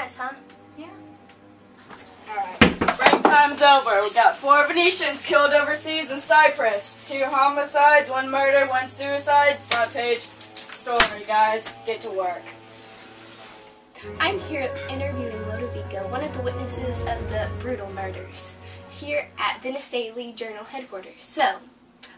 nice, huh? Yeah. Alright, break time's over. We got 4 Venetians killed overseas in Cyprus. 2 homicides, 1 murder, 1 suicide. Front page story, guys. Get to work. I'm here interviewing Lodovico, one of the witnesses of the brutal murders, here at Venice Daily Journal headquarters. So,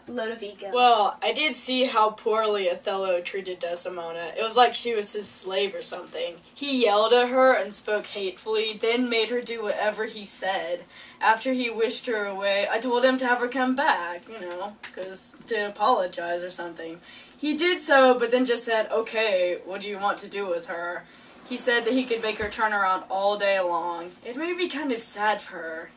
Lodovico. Well, I did see how poorly Othello treated Desdemona. It was like she was his slave or something. He yelled at her and spoke hatefully, then made her do whatever he said. After he wished her away, I told him to have her come back, to apologize or something. He did so, but then just said, okay, what do you want to do with her? He said that he could make her turn around all day long. It made me kind of sad for her,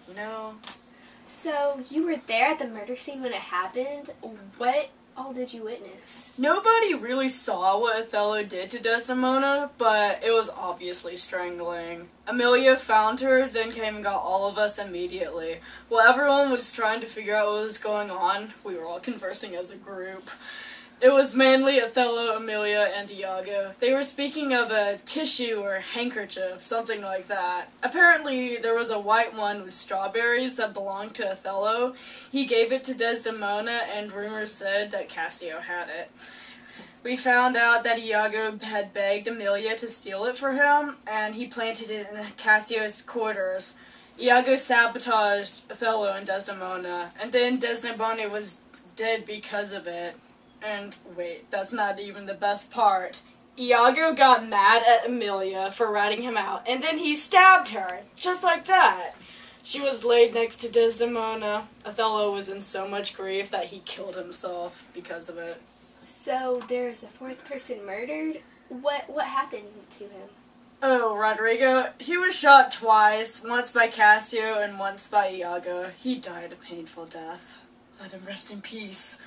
So, you were there at the murder scene when it happened. What all did you witness? Nobody really saw what Othello did to Desdemona, but it was obviously strangling. Amelia found her, then came and got all of us immediately. While everyone was trying to figure out what was going on, we were all conversing as a group. It was mainly Othello, Amelia, and Iago. They were speaking of a tissue or handkerchief, something like that. Apparently, there was a white one with strawberries that belonged to Othello. He gave it to Desdemona, and rumors said that Cassio had it. We found out that Iago had begged Amelia to steal it for him, and he planted it in Cassio's quarters. Iago sabotaged Othello and Desdemona, and then Desdemona was dead because of it. And wait, that's not even the best part. Iago got mad at Amelia for ratting him out, and then he stabbed her, just like that. She was laid next to Desdemona. Othello was in so much grief that he killed himself because of it. So, there's a 4th person murdered? What happened to him? Oh, Rodrigo, he was shot twice, once by Cassio and once by Iago. He died a painful death. Let him rest in peace.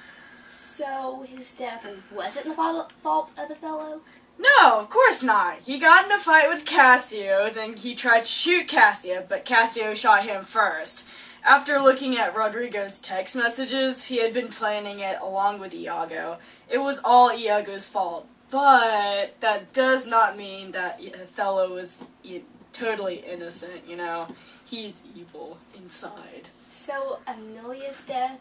So, his death wasn't the fault of Othello? No, of course not. He got in a fight with Cassio, then he tried to shoot Cassio, but Cassio shot him first. After looking at Rodrigo's text messages, he had been planning it along with Iago. It was all Iago's fault, but that does not mean that Othello was totally innocent, He's evil inside. So, Amelia's death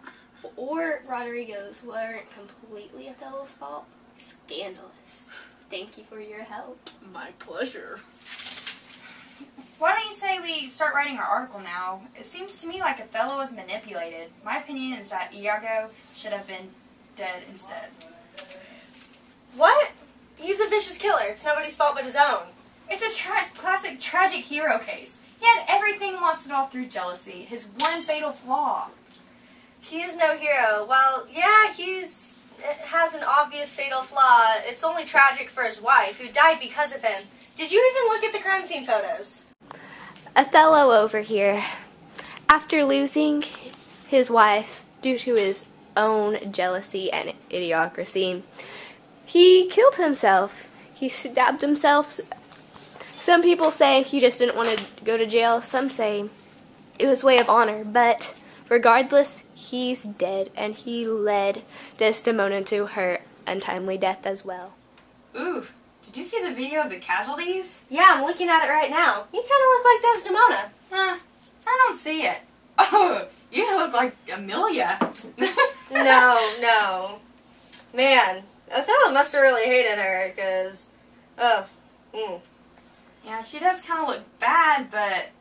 or Rodrigo's weren't completely Othello's fault? Scandalous. Thank you for your help. My pleasure. Why don't you say we start writing our article now? It seems to me like Othello was manipulated. My opinion is that Iago should have been dead instead. What? He's a vicious killer. It's nobody's fault but his own. It's a classic tragic hero case. He had everything, lost it all through jealousy. His one fatal flaw. He is no hero. Well, yeah, has an obvious fatal flaw. It's only tragic for his wife, who died because of him. Did you even look at the crime scene photos? Othello over here. After losing his wife due to his own jealousy and idiocracy, he killed himself. He stabbed himself. Some people say he just didn't want to go to jail. Some say it was a way of honor, but regardless, he's dead, and he led Desdemona to her untimely death as well. Ooh, did you see the video of the casualties? Yeah, I'm looking at it right now. You kind of look like Desdemona. I don't see it. Oh, you look like Amelia. No. Man, Othello must have really hated her, because, Yeah, she does kind of look bad, but,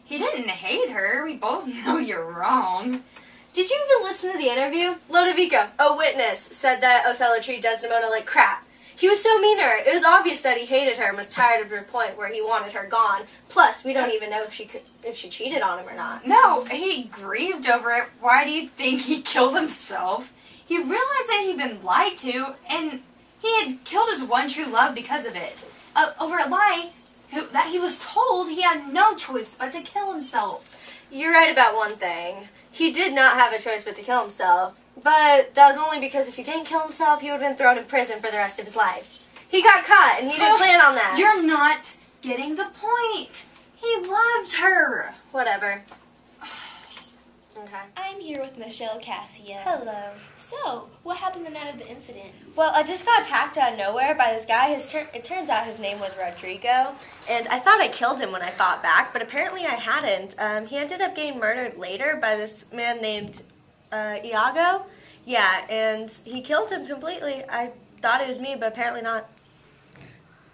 he didn't hate her. We both know you're wrong. Did you even listen to the interview? Lodovico, a witness, said that Othello treated Desdemona like crap. He was so mean to her. It was obvious that he hated her and was tired of her point where he wanted her gone. Plus, we don't even know if she cheated on him or not. No, he grieved over it. Why do you think he killed himself? He realized that he'd been lied to, and he had killed his one true love because of it. Over a lie that he was told he had no choice but to kill himself. You're right about one thing. He did not have a choice but to kill himself. But that was only because if he didn't kill himself, he would have been thrown in prison for the rest of his life. He got caught, and he didn't plan on that. You're not getting the point. He loved her. Whatever. Okay. I'm here with Michelle Cassia. Hello. So, what happened the night of the incident? Well, I just got attacked out of nowhere by this guy. It turns out his name was Rodrigo, and I thought I killed him when I fought back, but apparently I hadn't. He ended up getting murdered later by this man named Iago. Yeah, and he killed him completely. I thought it was me, but apparently not.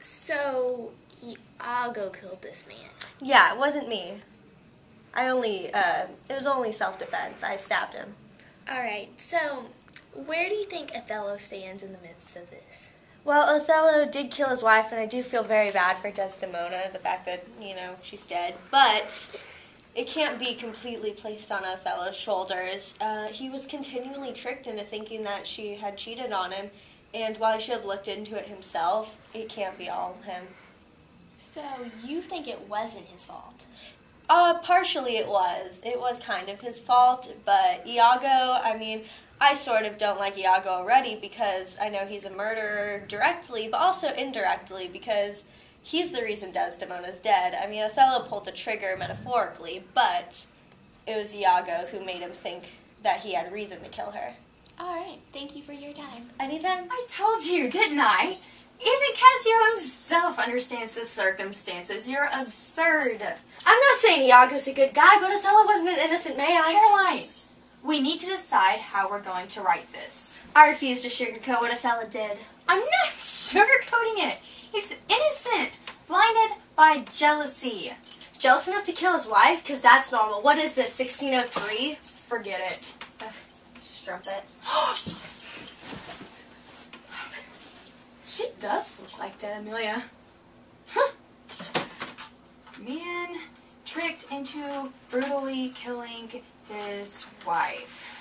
So, Iago killed this man. Yeah, it wasn't me. It was only self-defense. I stabbed him. Alright, so, where do you think Othello stands in the midst of this? Well, Othello did kill his wife, and I do feel very bad for Desdemona, the fact that, she's dead. But it can't be completely placed on Othello's shoulders. He was continually tricked into thinking that she had cheated on him, and while he should have looked into it himself, it can't be all him. So, you think it wasn't his fault? Partially it was. It was kind of his fault, but Iago, I sort of don't like Iago already because I know he's a murderer directly, but also indirectly because he's the reason Desdemona's dead. Othello pulled the trigger metaphorically, but it was Iago who made him think that he had reason to kill her. Alright, thank you for your time. Anytime. I told you, didn't I? Even Casio himself understands the circumstances. You're absurd. I'm not saying Iago's a good guy, but Othello wasn't an innocent man. Caroline, we need to decide how we're going to write this. I refuse to sugarcoat what Othello did. I'm not sugarcoating it. He's innocent, blinded by jealousy. Jealous enough to kill his wife? Because that's normal. What is this, 1603? Forget it. Strumpet. She does look like that, Amelia. Huh. Man tricked into brutally killing his wife.